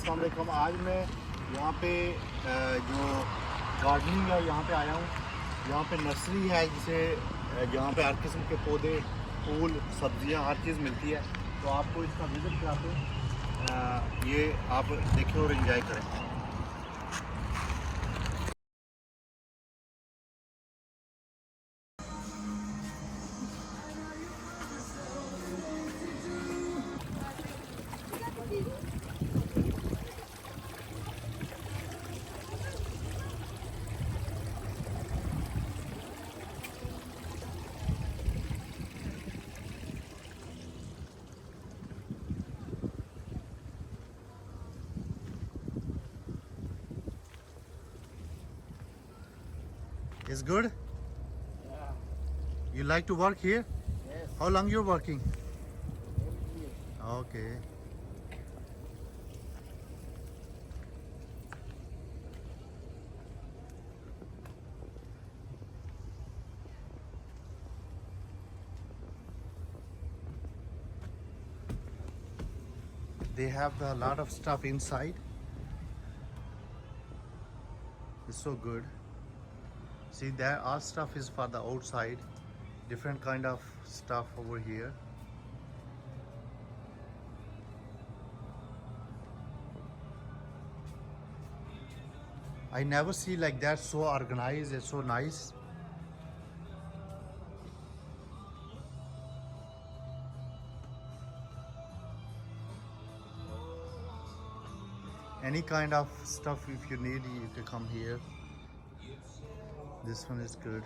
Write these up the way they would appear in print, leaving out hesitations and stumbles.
अस्सलाम वालेकुम। आज मैं यहाँ पे जो गार्डनिंग है यहाँ पे आया हूँ। यहाँ पे नर्सरी है जिसे यहाँ पे हर किस्म के पौधे, फूल, सब्जियाँ, हर चीज़ मिलती है। तो आपको इसका विज़िट कराते हैं। ये आप देखें और एंजॉय करें। It's good? Yeah, You like to work here? yes, How long you're working? every year. Okay. They have a lot of stuff inside. It's so good. See, there all stuff is for the outside. Different kind of stuff over here. I never see like that, so organized. It's so nice. Any kind of stuff if you need, you can come here. This one is good.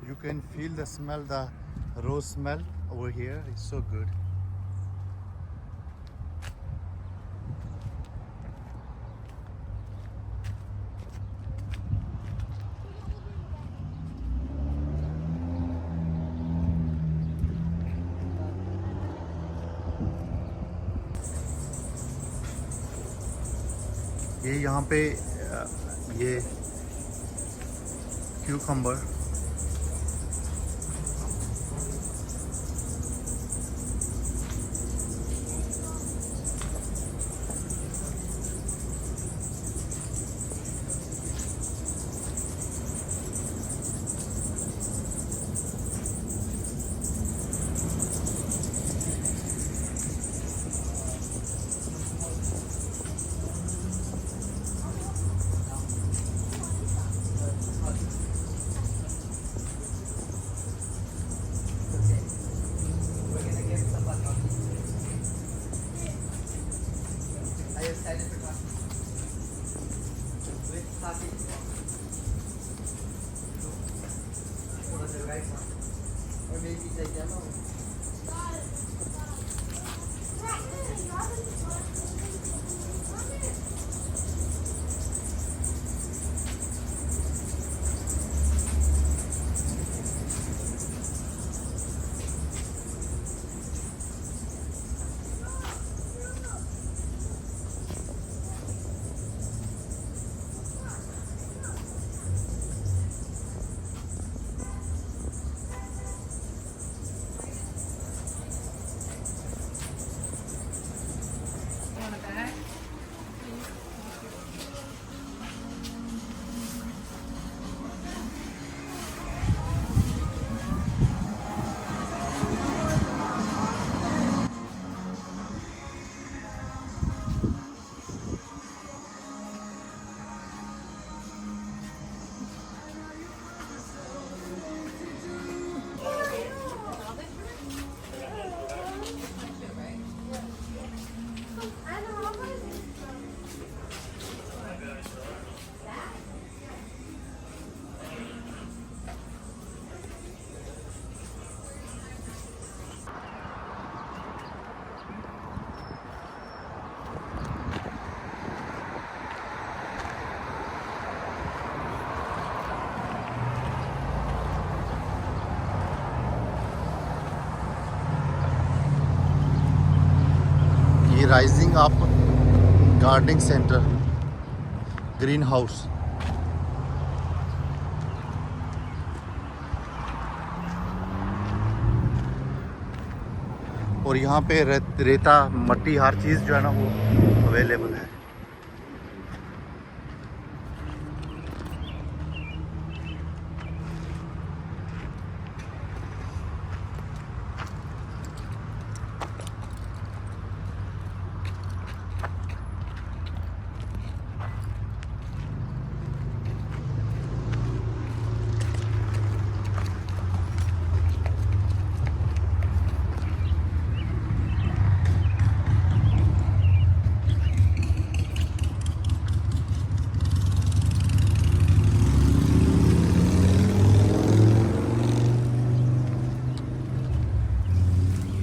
You can feel the smell, the rose smell over here. It's so good. ये यहाँ पे ये cucumber, I decided to come with coffee. Or the right one. Or maybe the yellow. You want a bag? Missing of gardening centre, green house. और यहाँ पे रेता मट्टी हर चीज़ जो है ना वो अवेलेबल है।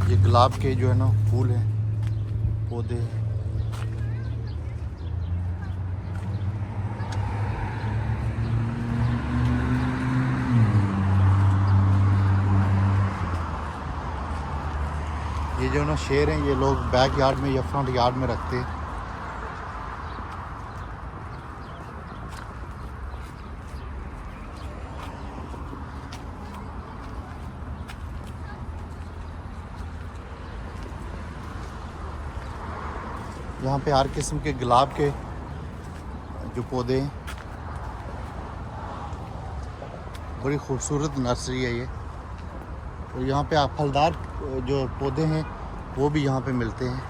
ये गुलाब के जो है ना फूल हैं, पौधे हैं। ये जो ना शेर हैं, ये लोग बैक यार्ड में या फ्रंट यार्ड में रखते हैं। यहाँ पे हर किस्म के गुलाब के जो पौधे हैं, बड़ी खूबसूरत नर्सरी है ये। और यहाँ पे आप फलदार जो पौधे हैं वो भी यहाँ पे मिलते हैं।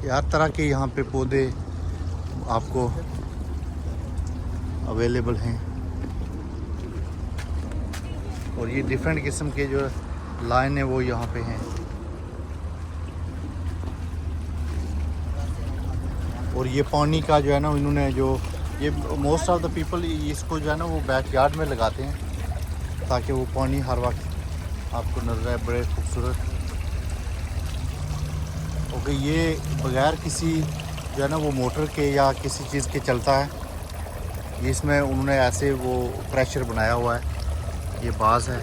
हर तरह के यहाँ पे पौधे आपको अवेलेबल हैं। और ये डिफरेंट किस्म के जो लाइन है वो यहाँ पे हैं। और ये पानी का जो है ना इन्होंने जो ये मोस्ट ऑफ द पीपल इसको जो है ना वो बैक यार्ड में लगाते हैं ताकि वो पानी हर वक्त आपको नजर आए, बड़े खूबसूरत। ओके, ये बगैर किसी जो है ना वो मोटर के या किसी चीज़ के चलता है। इसमें उन्होंने ऐसे वो प्रेशर बनाया हुआ है। ये बाज़ है।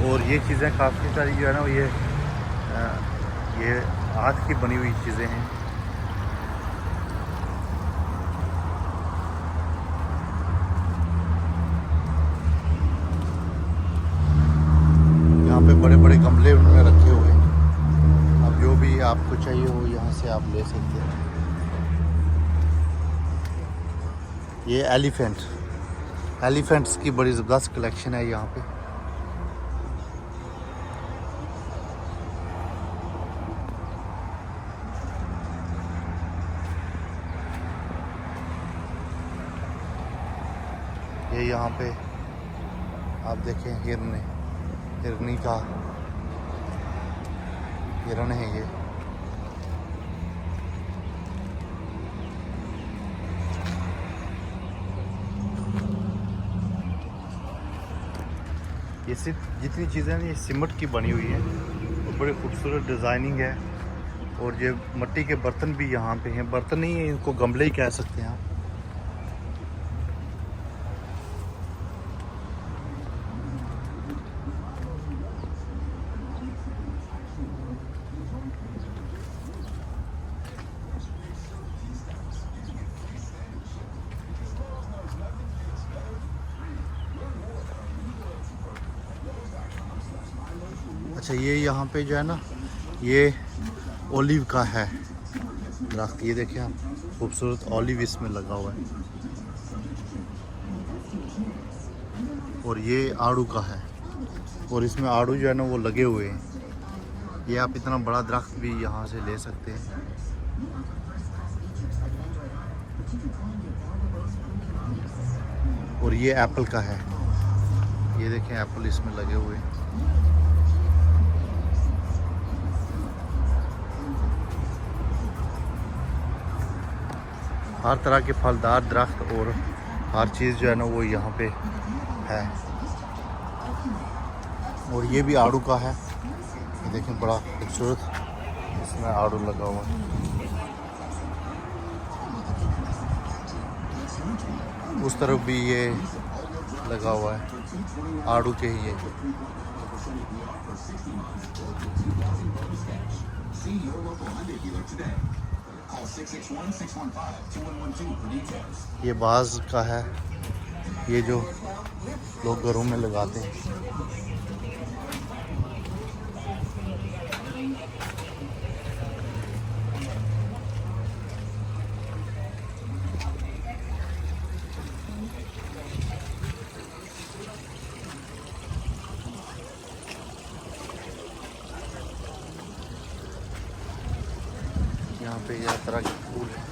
और ये चीज़ें काफ़ी सारी जो है ना ये हाथ की बनी हुई चीज़ें हैं। यहाँ पे बड़े बड़े गमले उन्होंने रखे हुए हैं। अब जो भी आपको चाहिए वो यहाँ से आप ले सकते हैं। ये एलिफेंट्स की बड़ी ज़बरदस्त कलेक्शन है यहाँ पे। ये यहाँ पे आप देखें हिरनी का हिरण है ये। सिर्फ जितनी चीज़ें हैं ये सीमेंट की बनी हुई है और बड़ी खूबसूरत डिज़ाइनिंग है। और ये मिट्टी के बर्तन भी यहाँ पे हैं। बर्तन नहीं है, इनको गमले ही कह सकते हैं आप। अच्छा, ये यहाँ पे जो है ना ये ओलिव का है दरख्त। ये देखिए आप, खूबसूरत ओलिव इसमें लगा हुआ है। और ये आड़ू का है और इसमें आड़ू जो है ना वो लगे हुए हैं। ये आप इतना बड़ा दरख्त भी यहाँ से ले सकते हैं। और ये एप्पल का है, ये देखें एप्पल इसमें लगे हुए हैं। हर तरह के फलदार दरख्त और हर चीज़ जो है ना वो यहाँ पे है। और ये भी आड़ू का है, ये देखें बड़ा खूबसूरत इसमें आड़ू लगा हुआ है। उस तरफ भी ये लगा हुआ है, आड़ू के ही है। ये बाज़ का है, ये जो लोग घरों में लगाते हैं। यहाँ पे हर तरह के फूल हैं।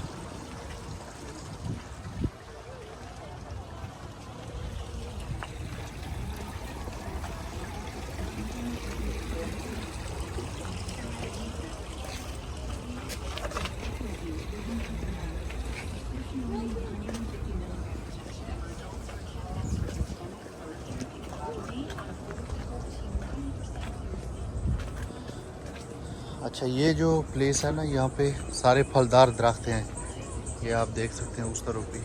अच्छा, ये जो प्लेस है ना, यहाँ पे सारे फलदार दरख्त हैं। ये आप देख सकते हैं उस तरफ भी,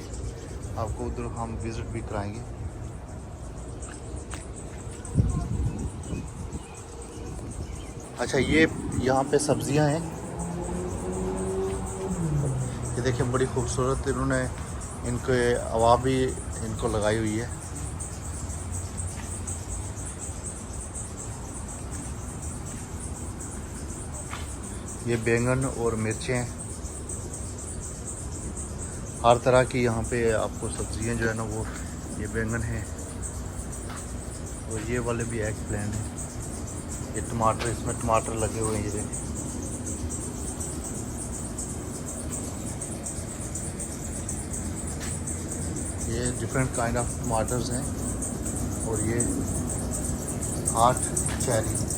आपको उधर हम विज़िट भी कराएंगे। अच्छा, ये यहाँ पे सब्जियां हैं, ये देखिए बड़ी खूबसूरत इन्होंने इनके हवा भी इनको लगाई हुई है। ये बैंगन और मिर्चें, हर तरह की यहाँ पे आपको सब्जियां जो है ना वो, ये बैंगन है और ये वाले भी एग प्लांट हैं। ये टमाटर, इसमें टमाटर लगे हुए हैं, ये देखें। ये डिफरेंट काइंड ऑफ टमाटर्स हैं और ये 8 चेरी।